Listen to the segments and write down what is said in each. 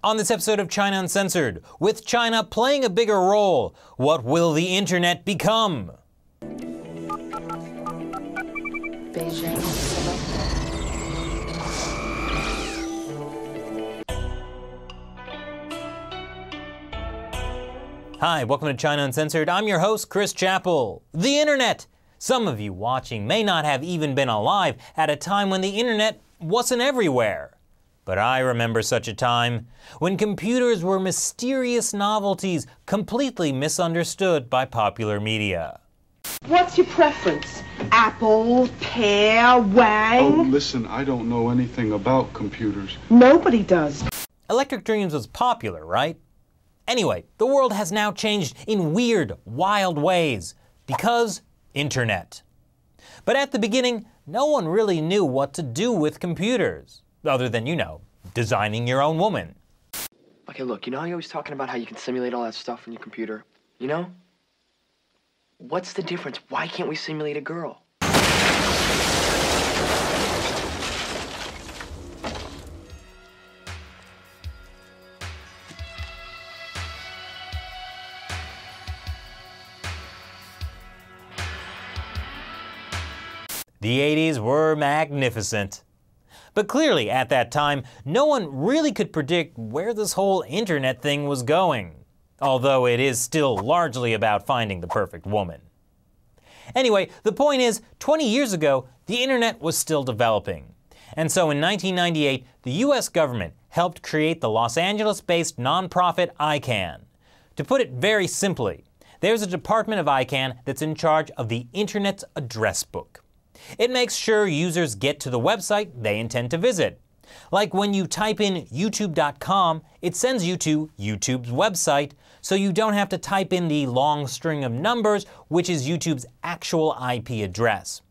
On this episode of China Uncensored, with China playing a bigger role, what will the internet become? Beijing. Hi, welcome to China Uncensored. I'm your host, Chris Chappell. The internet! Some of you watching may not have even been alive at a time when the internet wasn't everywhere. But I remember such a time when computers were mysterious novelties completely misunderstood by popular media. What's your preference? Apple, pear, Wang? Oh, listen, I don't know anything about computers. Nobody does. Electric Dreams was popular, right? Anyway, the world has now changed in weird, wild ways because internet. But at the beginning, no one really knew what to do with computers. Other than, designing your own woman. Okay, look, how you're always talking about how you can simulate all that stuff on your computer? What's the difference? Why can't we simulate a girl? The 80s were magnificent. But clearly, at that time, no one really could predict where this whole internet thing was going. Although it is still largely about finding the perfect woman. Anyway, the point is, 20 years ago, the internet was still developing. And so in 1998, the US government helped create the Los Angeles-based nonprofit ICANN. To put it very simply, there's a department of ICANN that's in charge of the internet's address book. It makes sure users get to the website they intend to visit. Like when you type in youtube.com, it sends you to YouTube's website, so you don't have to type in the long string of numbers, which is YouTube's actual IP address.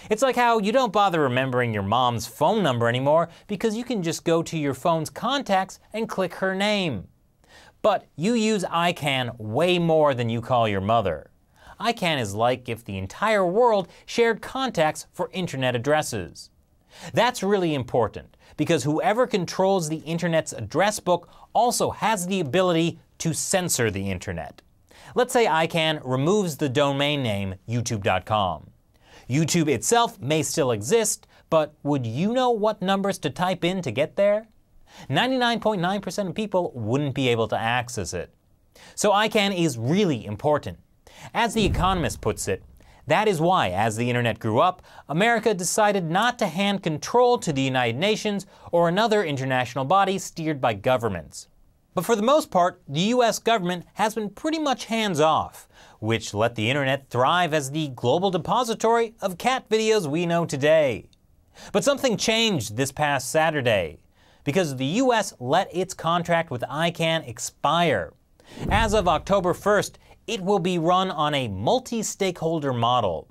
It's like how you don't bother remembering your mom's phone number anymore because you can just go to your phone's contacts and click her name. But you use ICANN way more than you call your mother. ICANN is like if the entire world shared contacts for internet addresses. That's really important because whoever controls the internet's address book also has the ability to censor the internet. Let's say ICANN removes the domain name youtube.com. YouTube itself may still exist, but would you know what numbers to type in to get there? 99.9% of people wouldn't be able to access it. So ICANN is really important. As The Economist puts it, that is why, as the internet grew up, America decided not to hand control to the United Nations or another international body steered by governments. But for the most part, the US government has been pretty much hands-off, which let the internet thrive as the global depository of cat videos we know today. But something changed this past Saturday, because the US let its contract with ICANN expire. As of October 1st, it will be run on a multi-stakeholder model.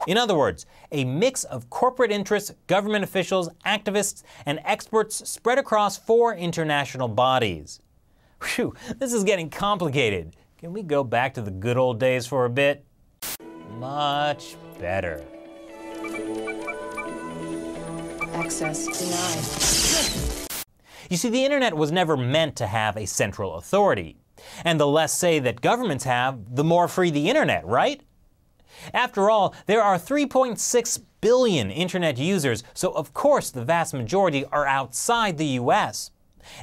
In other words, a mix of corporate interests, government officials, activists, and experts spread across 4 international bodies. Phew, this is getting complicated. Can we go back to the good old days for a bit? Much better. Access denied. You see, the internet was never meant to have a central authority. And the less say that governments have, the more free the internet, right? After all, there are 3.6 billion internet users, so of course the vast majority are outside the US.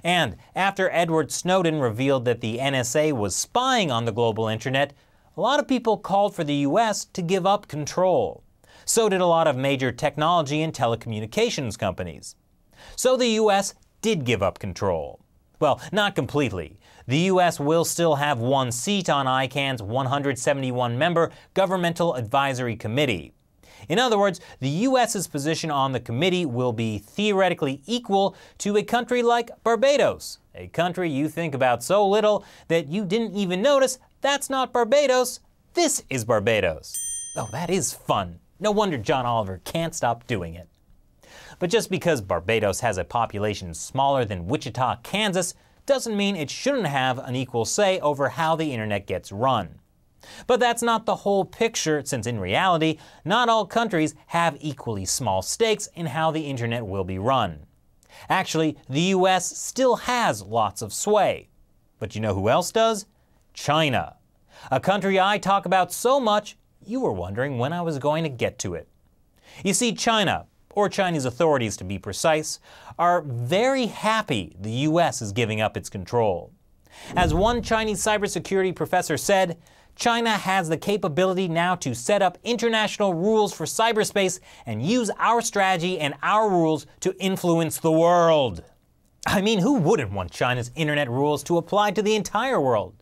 And after Edward Snowden revealed that the NSA was spying on the global internet, a lot of people called for the US to give up control. So did a lot of major technology and telecommunications companies. So the US did give up control. Well, not completely. The US will still have 1 seat on ICANN's 171-member Governmental Advisory Committee. In other words, the US's position on the committee will be theoretically equal to a country like Barbados, a country you think about so little that you didn't even notice that's not Barbados, this is Barbados. Oh, that is fun. No wonder John Oliver can't stop doing it. But just because Barbados has a population smaller than Wichita, Kansas, doesn't mean it shouldn't have an equal say over how the internet gets run. But that's not the whole picture, since in reality, not all countries have equally small stakes in how the internet will be run. Actually, the US still has lots of sway. But you know who else does? China. A country I talk about so much, you were wondering when I was going to get to it. You see, China, or Chinese authorities to be precise, are very happy the US is giving up its control. As one Chinese cybersecurity professor said, China has the capability now to set up international rules for cyberspace and use our strategy and our rules to influence the world. I mean, who wouldn't want China's internet rules to apply to the entire world?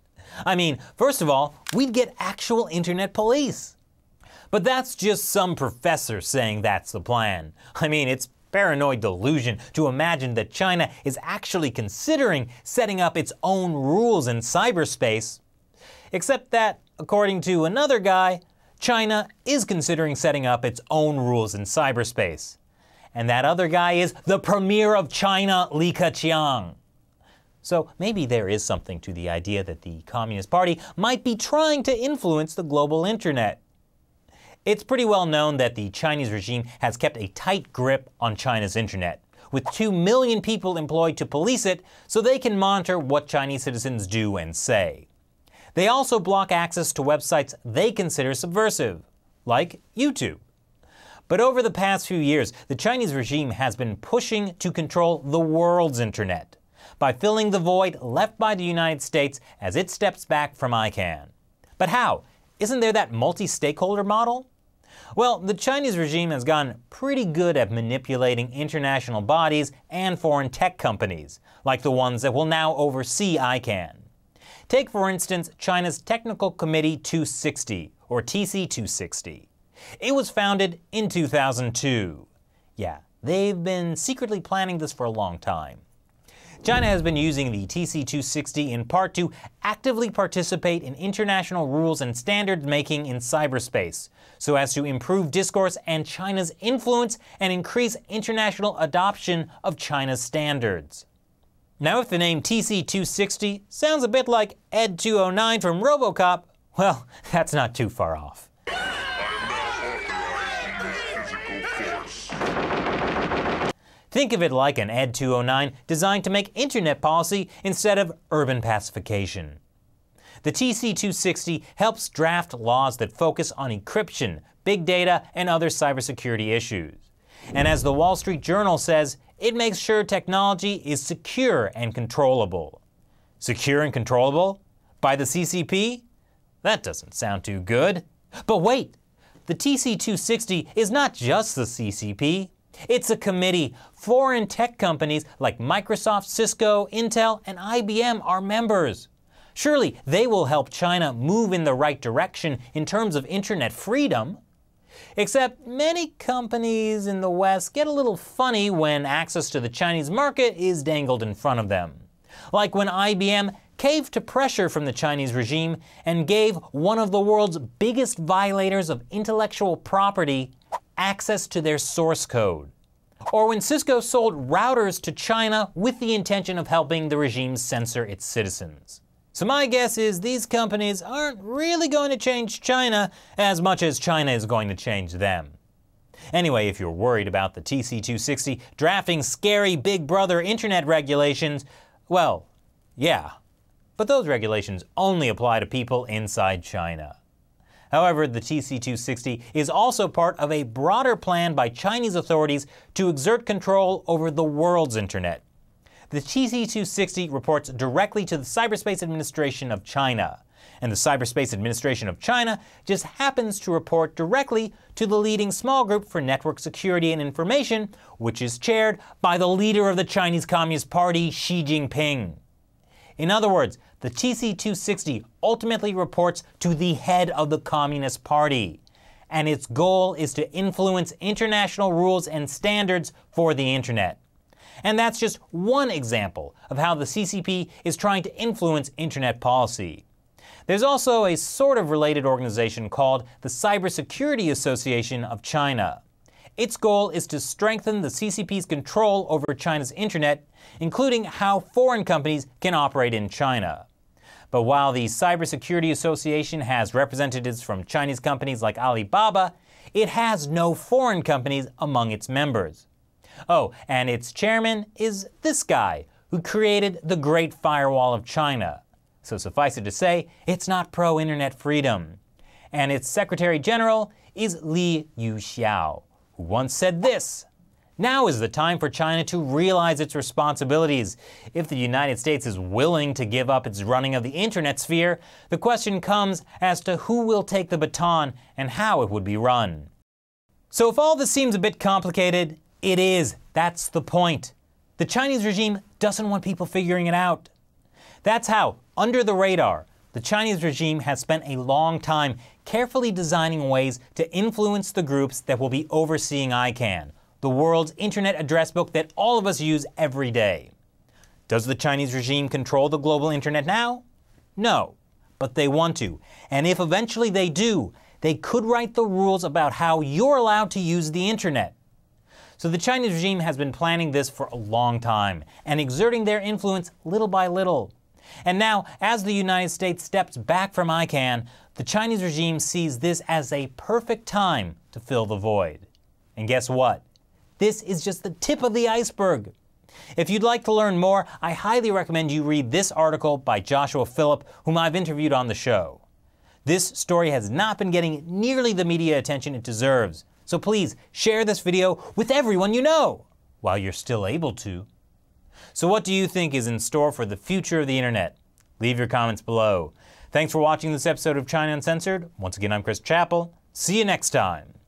I mean, first of all, we'd get actual internet police. But that's just some professor saying that's the plan. I mean, it's paranoid delusion to imagine that China is actually considering setting up its own rules in cyberspace. Except that, according to another guy, China is considering setting up its own rules in cyberspace. And that other guy is the Premier of China, Li Keqiang. So maybe there is something to the idea that the Communist Party might be trying to influence the global internet. It's pretty well known that the Chinese regime has kept a tight grip on China's internet, with 2 million people employed to police it so they can monitor what Chinese citizens do and say. They also block access to websites they consider subversive, like YouTube. But over the past few years, the Chinese regime has been pushing to control the world's internet by filling the void left by the United States as it steps back from ICANN. But how? Isn't there that multi-stakeholder model? Well, the Chinese regime has gotten pretty good at manipulating international bodies and foreign tech companies, like the ones that will now oversee ICANN. Take, for instance, China's Technical Committee 260, or TC260. It was founded in 2002. Yeah, they've been secretly planning this for a long time. China has been using the TC260 in part to actively participate in international rules and standards making in cyberspace, so as to improve discourse and China's influence and increase international adoption of China's standards. Now, if the name TC260 sounds a bit like ED.209 from RoboCop, well, that's not too far off. Think of it like an ED.209 designed to make internet policy instead of urban pacification. The TC260 helps draft laws that focus on encryption, big data, and other cybersecurity issues. And as the Wall Street Journal says, it makes sure technology is secure and controllable. Secure and controllable? By the CCP? That doesn't sound too good. But wait! The TC260 is not just the CCP. It's a committee. Foreign tech companies like Microsoft, Cisco, Intel, and IBM are members. Surely they will help China move in the right direction in terms of internet freedom. Except many companies in the West get a little funny when access to the Chinese market is dangled in front of them. Like when IBM caved to pressure from the Chinese regime and gave one of the world's biggest violators of intellectual property access to their source code. Or when Cisco sold routers to China with the intention of helping the regime censor its citizens. So my guess is these companies aren't really going to change China as much as China is going to change them. Anyway, if you're worried about the TC260 drafting scary Big Brother internet regulations, well, yeah. But those regulations only apply to people inside China. However, the TC260 is also part of a broader plan by Chinese authorities to exert control over the world's internet. The TC260 reports directly to the Cyberspace Administration of China, and the Cyberspace Administration of China just happens to report directly to the leading small group for network security and information, which is chaired by the leader of the Chinese Communist Party, Xi Jinping. In other words, the TC260 ultimately reports to the head of the Communist Party, and its goal is to influence international rules and standards for the internet. And that's just one example of how the CCP is trying to influence internet policy. There's also a sort of related organization called the Cybersecurity Association of China. Its goal is to strengthen the CCP's control over China's internet, including how foreign companies can operate in China. But while the Cybersecurity Association has representatives from Chinese companies like Alibaba, it has no foreign companies among its members. Oh, and its chairman is this guy, who created the Great Firewall of China. So suffice it to say, it's not pro-internet freedom. And its Secretary General is EE.UU, who once said this: "Now is the time for China to realize its responsibilities. If the United States is willing to give up its running of the internet sphere, the question comes as to who will take the baton and how it would be run." So if all this seems a bit complicated, it is. That's the point. The Chinese regime doesn't want people figuring it out. That's how, under the radar, the Chinese regime has spent a long time carefully designing ways to influence the groups that will be overseeing ICANN, the world's internet address book that all of us use every day. Does the Chinese regime control the global internet now? No, but they want to. And if eventually they do, they could write the rules about how you're allowed to use the internet. So the Chinese regime has been planning this for a long time and exerting their influence little by little. And now, as the United States steps back from ICANN, the Chinese regime sees this as a perfect time to fill the void. And guess what? This is just the tip of the iceberg. If you'd like to learn more, I highly recommend you read this article by Joshua Phillip, whom I've interviewed on the show. This story has not been getting nearly the media attention it deserves, so please share this video with everyone you know, while you're still able to. So what do you think is in store for the future of the internet? Leave your comments below. Thanks for watching this episode of China Uncensored. Once again, I'm Chris Chappell. See you next time.